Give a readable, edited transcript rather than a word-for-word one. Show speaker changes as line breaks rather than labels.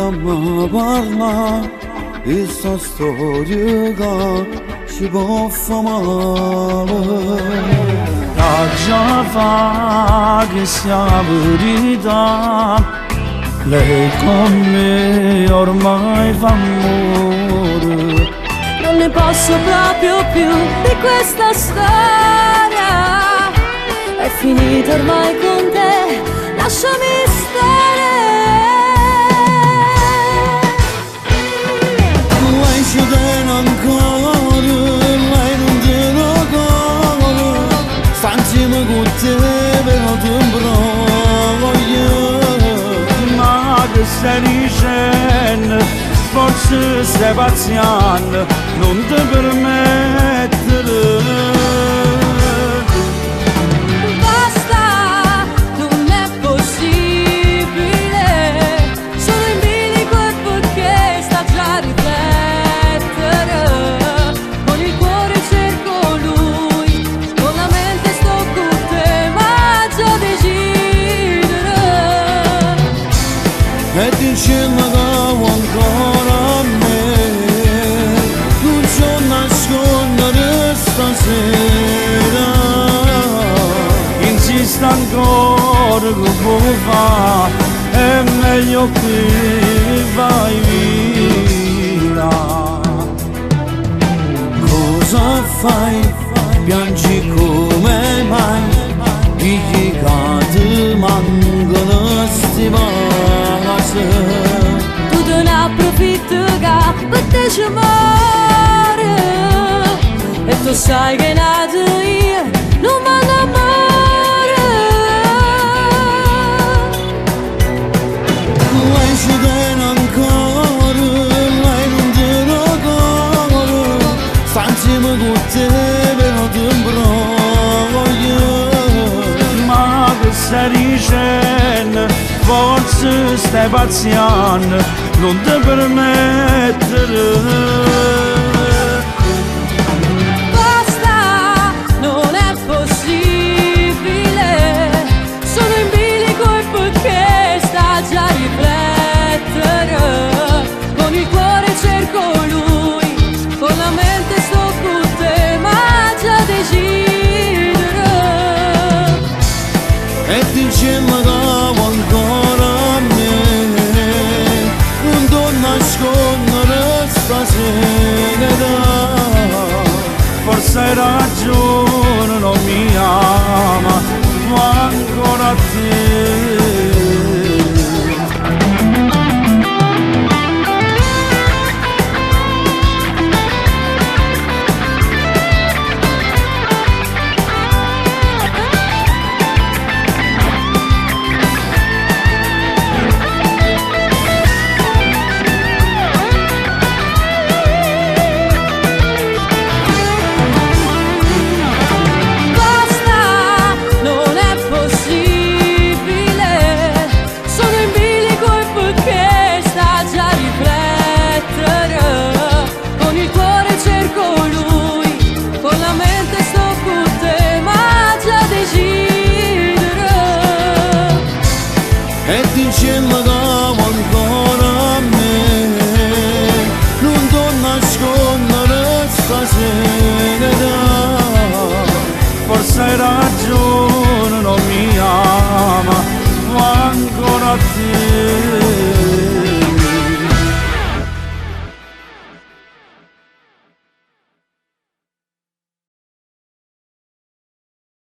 ma parla di sta storia ci può fare male.
Da già fa che sia verità, lei con me ormai fa amore.
Non ne posso proprio più di questa storia, è finita ormai con te, lasciami stare.
Lei ci tiene ancora, lei non te lo cuore, sta insieme con te però tu imbroglio.
Ma che stai dicendo? Forse stai pazziando, non ti permettere.
Basta, non è possibile, sono in bilico e perché sta già a riflettere. Con il cuore cerco lui, con la mente sto con te, ma già decidere.
E dicendo che ancora a me non so nascondere stasera.
Insista ancora che vuoi fare, è meglio che vai via.
Cosa fai? Piangi come mai? Figli che ti mancano sti vasi.
Tu te ne approfitti che per te ci muore, e tu sai che nato io non mando amore.
Lei ci tiene ancora, lei non te lo cuore, sta insieme con te però ti imbroglio.
Ma che stai dicendo? Forse stai pazziando, non ti permettere.
Basta, non è possibile, sono in bilico e perché sta già a riflettere. Con il cuore cerco lui, con la mente sto con te, ma già decidere.
E dicemmo che ancora a me non ti nascondere stasera.
Forse hai ragione, non mi ama, ma ancora a te.
E dicemmo che ancora a me non ti nascondere stasera.
Forse hai ragione, non mi ama, ma ancora a te.